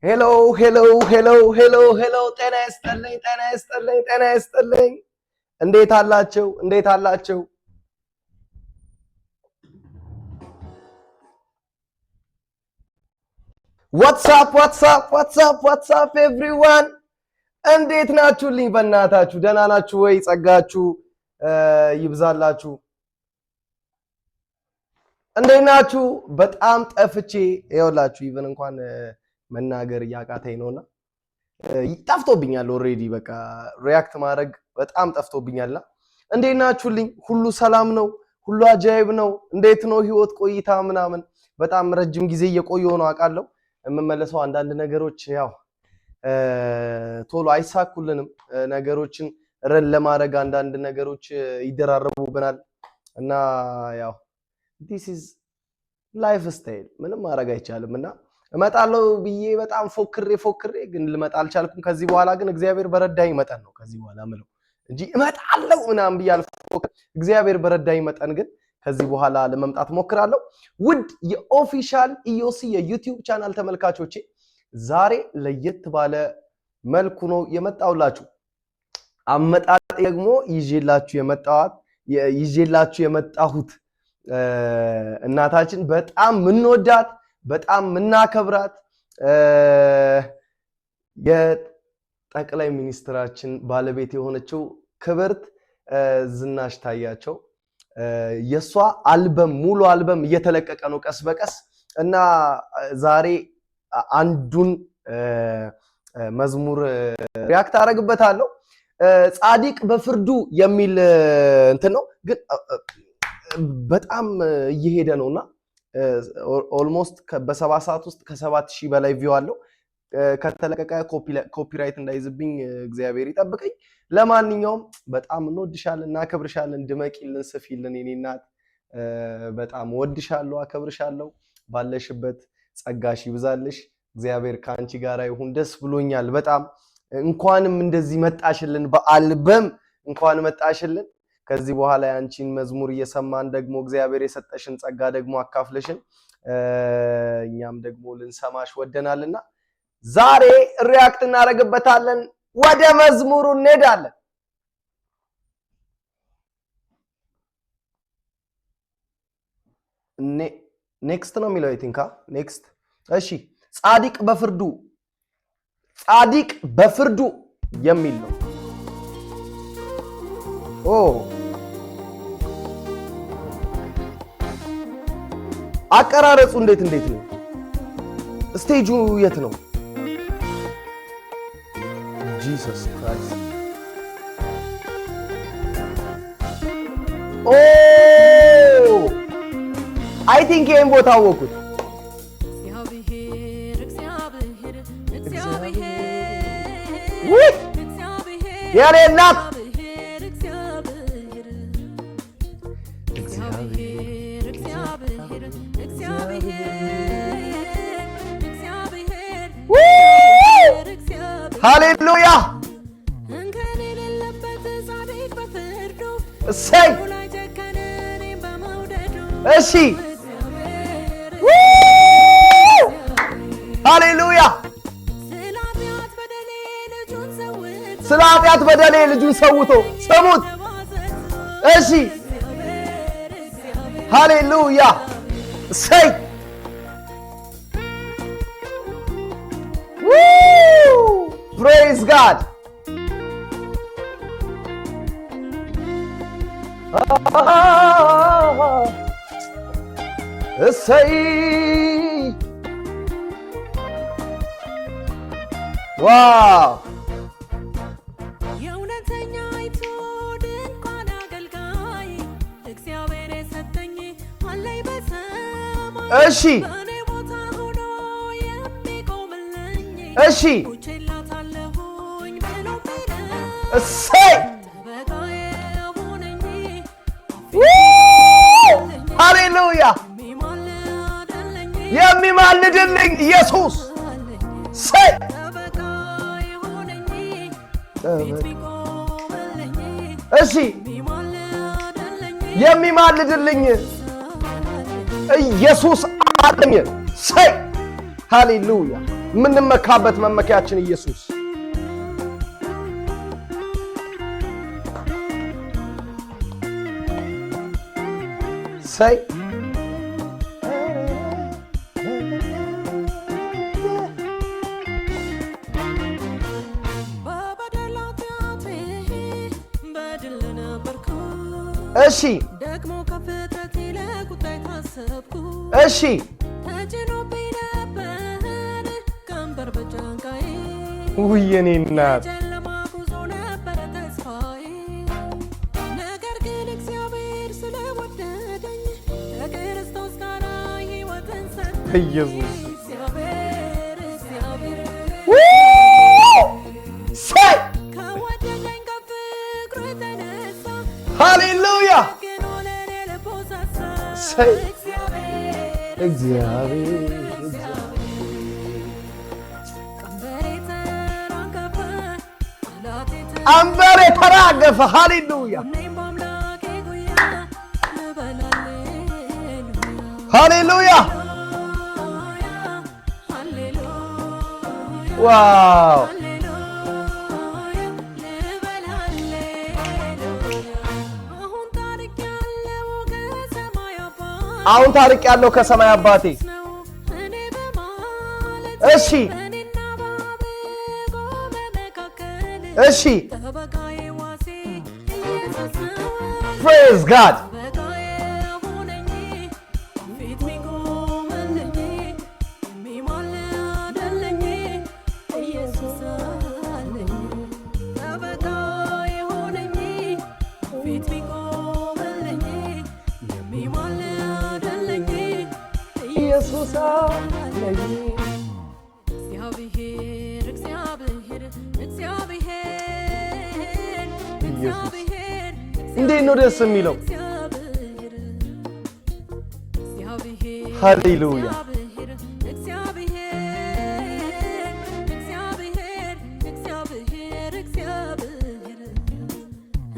Hello, hello, hello, hello, hello. ጤና ይስጥልኝ፣ ጤና ይስጥልኝ፣ ጤና ይስጥልኝ። እንዴት አላችሁ? እንዴት አላችሁ? What's up, what's up, what's up, what's up everyone? እንዴት ናችሁልኝ? በእናታችሁ ደህና ናችሁ ወይ? ጸጋችሁ ይብዛላችሁ። እንዴት ናችሁ? በጣም ጠፍቼ ይኸውላችሁ ኢቭን እንኳን መናገር ያቃተኝ ነውና ጠፍቶብኛል። ኦሬዲ በቃ ሪያክት ማድረግ በጣም ጠፍቶብኛልና እንዴት ናችሁልኝ? ሁሉ ሰላም ነው? ሁሉ አጃይብ ነው? እንዴት ነው ህይወት ቆይታ ምናምን? በጣም ረጅም ጊዜ እየቆየሁ ነው አውቃለሁ። የምመለሰው አንዳንድ ነገሮች ያው ቶሎ አይሳኩልንም። ነገሮችን ረን ለማድረግ አንዳንድ ነገሮች ይደራረቡብናል እና ያው this is lifestyle ምንም ማድረግ አይቻልምና እመጣለሁ ብዬ በጣም ፎክሬ ግን ልመጣ አልቻልኩም። ከዚህ በኋላ ግን እግዚአብሔር በረዳኝ መጠን ነው ከዚህ በኋላ ምለው እንጂ እመጣለሁ ምናምን ብዬ አልፎክር። እግዚአብሔር በረዳኝ መጠን ግን ከዚህ በኋላ ለመምጣት ሞክራለሁ። ውድ የኦፊሻል ኢዮሲ የዩቲዩብ ቻናል ተመልካቾቼ ዛሬ ለየት ባለ መልኩ ነው የመጣውላችሁ። አመጣጥ ደግሞ ይዤላችሁ የመጣሁት እናታችን በጣም ምንወዳት በጣም ምናከብራት የጠቅላይ ሚኒስትራችን ባለቤት የሆነችው ክብርት ዝናሽ ታያቸው የሷ አልበም ሙሉ አልበም እየተለቀቀ ነው ቀስ በቀስ እና ዛሬ አንዱን መዝሙር ሪያክት አደርግበታለሁ። ጻድቅ በፍርዱ የሚል እንትን ነው ግን በጣም እየሄደ ነውና ኦልሞስት በ7 ሰዓት ውስጥ ከ7000 በላይ ቪው አለው። ከተለቀቀ ኮፒራይት እንዳይዝብኝ እግዚአብሔር ይጠብቀኝ። ለማንኛውም በጣም እንወድሻለን እናከብርሻለን። ድመቂልን ስፊልን የኔ እናት በጣም ወድሻለሁ አከብርሻለሁ። ባለሽበት ጸጋሽ ይብዛልሽ። እግዚአብሔር ካንቺ ጋር ይሁን። ደስ ብሎኛል በጣም እንኳንም እንደዚህ መጣሽልን በአልበም እንኳን መጣሽልን። ከዚህ በኋላ ያንቺን መዝሙር እየሰማን ደግሞ እግዚአብሔር የሰጠሽን ጸጋ ደግሞ አካፍለሽን እኛም ደግሞ ልንሰማሽ ወደናልና ዛሬ ሪያክት እናደርግበታለን። ወደ መዝሙሩ እንሄዳለን። ኔክስት ነው የሚለው አይቲንካ ኔክስት። እሺ ጻድቅ በፍርዱ የሚል ነው። አቀራረጹ እንዴት ነው? ስቴጁ የት ነው? ጂሰስ ክራይስት አይ ቲንክ ይሄን ቦታ አወኩት። ያሬ እናት ሃሌሉያ እሰይ እሺ ሃሌሉያ ስለ ኃጢአት በደሌ ልጁን ሰውቶ ስሙት። እሺ ሃሌሉያ እሰይ praise God እሰይ ዋው የእውነተኛይቱ ድንኳን አገልጋይ እግዚአብሔር የሰጠኝ አለኝ በሰማይ እሺ በእኔ ቦታ ሆኖ የሚቆምልኝ እሺ ላታለሁኝ ብሎ እሰይ ሃሌሉያ የሚማልድልኝ ኢየሱስ እሰይ እሺ የሚማልድልኝ ኢየሱስ አለኝ። እሰይ ሃሌሉያ ምንመካበት መመኪያችን ኢየሱስ ሳይ እሺ ደግሞ ከፍጥረት ለቁጣይ ታሰብኩ እሺ ተጭኖብኝ ነበር ቀንበር በጫንቃዬ ውየኔ እናት ጨለማ ጉዞ ነበረ ተስፋዬ ነገር ግን እግዚአብሔር ስለወደደኝ ከክርስቶስ ጋር ሕይወትን ሰጠኝ ኢየሱስ እግዚአብሔር ሳይ ከወደደኝ ከፍቅሩ የተነሳ ሃሌሉያ ሳይ እግዚአብሔር አንበሬ ተራገፈ ሃሌሉያ ሃሌሉያ ዋው አሁን ታሪክ ያለው ከሰማይ አባቴ እሺ እሺ praise God ኢየሱስ እንዴት ነው ደስ የሚለው ሃሌሉያ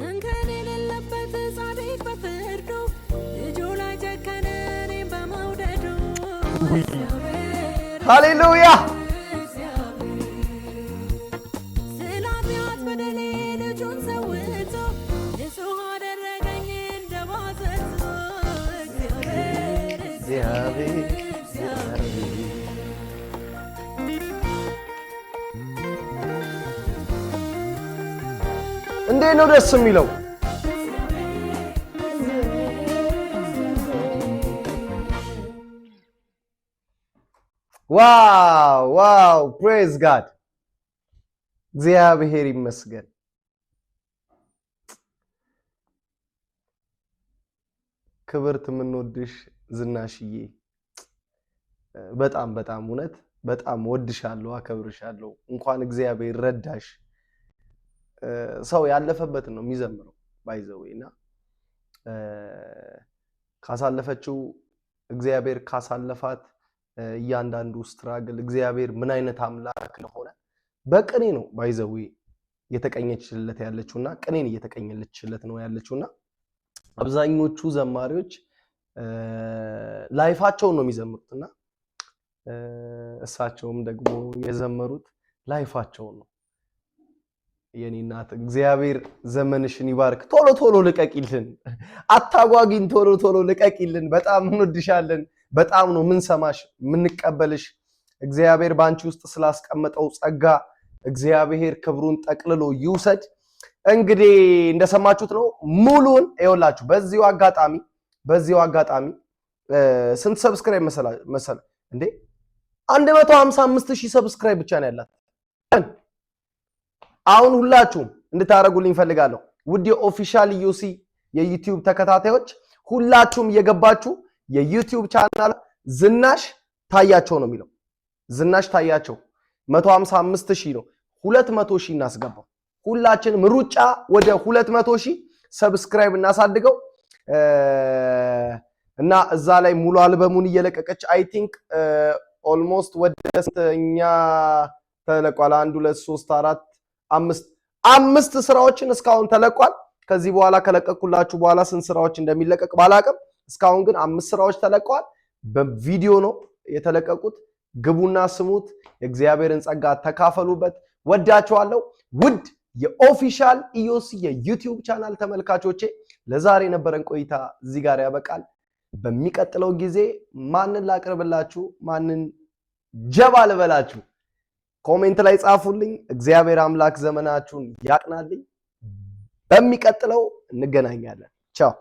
እንከን የሌለበት ጻድቅ በፍርዱ ልጁ ላይ ጨከነ እኔም በመውደዱ ሃሌሉያ ስለ ኃጢአት በደሌ ልጁን ሰውቶ ንጹሕ አደረገኝ እንደ ባዘዞ እግዚአብሔር እንዴት ነው ደስ የሚለው ዋው ዋው praise God እግዚአብሔር ይመስገን ክብርት የምንወድሽ ዝናሽዬ በጣም በጣም እውነት በጣም ወድሻለሁ አከብርሻለሁ እንኳን እግዚአብሔር ረዳሽ ሰው ያለፈበትን ነው የሚዘምረው ባይዘውና ካሳለፈችው እግዚአብሔር ካሳለፋት እያንዳንዱ ስትራግል እግዚአብሔር ምን አይነት አምላክ እንደሆነ በቅኔ ነው ባይዘው የተቀኘችለት ያለችውና ቅኔን እየተቀኘለችለት ነው ያለችውና አብዛኞቹ ዘማሪዎች ላይፋቸውን ነው የሚዘምሩትና እሳቸውም ደግሞ የዘመሩት ላይፋቸውን ነው የኔ እናት እግዚአብሔር ዘመንሽን ይባርክ ቶሎ ቶሎ ልቀቂልን አታጓጊን ቶሎ ቶሎ ልቀቂልን በጣም እንወድሻለን በጣም ነው ምን ሰማሽ ምን እንቀበልሽ እግዚአብሔር ባንቺ ውስጥ ስላስቀመጠው ጸጋ እግዚአብሔር ክብሩን ጠቅልሎ ይውሰድ እንግዲህ እንደሰማችሁት ነው ሙሉን ይወላችሁ በዚሁ አጋጣሚ ስንት ሰብስክራይብ መሰለ እንዴ 155000 ሰብስክራይብ ብቻ ነው ያላት አሁን ሁላችሁም እንድታረጉልኝ ፈልጋለሁ ውድ የኦፊሻል ዩሲ የዩቲዩብ ተከታታዮች ሁላችሁም እየገባችሁ የዩቲዩብ ቻናል ዝናሽ ታያቸው ነው የሚለው ዝናሽ ታያቸው 155000 ነው 200000 እናስገባው ሁላችንም ሩጫ ወደ 200000 ሰብስክራይብ እናሳድገው እና እዛ ላይ ሙሉ አልበሙን እየለቀቀች አይ ቲንክ ኦልሞስት ወደ ስተኛ ተለቋል 1 2 3 4 5 ስራዎችን እስካሁን ተለቋል ከዚህ በኋላ ከለቀቁላችሁ በኋላ ስንት ስራዎች እንደሚለቀቅ ባላቀም እስካሁን ግን 5 ስራዎች ተለቀዋል በቪዲዮ ነው የተለቀቁት ግቡና ስሙት። የእግዚአብሔርን ጸጋ ተካፈሉበት። ወዳችኋለሁ። ውድ የኦፊሻል ኢዮሲ የዩቲዩብ ቻናል ተመልካቾቼ ለዛሬ የነበረን ቆይታ እዚህ ጋር ያበቃል። በሚቀጥለው ጊዜ ማንን ላቅርብላችሁ፣ ማንን ጀባ ልበላችሁ ኮሜንት ላይ ጻፉልኝ። እግዚአብሔር አምላክ ዘመናችሁን ያቅናልኝ። በሚቀጥለው እንገናኛለን። ቻው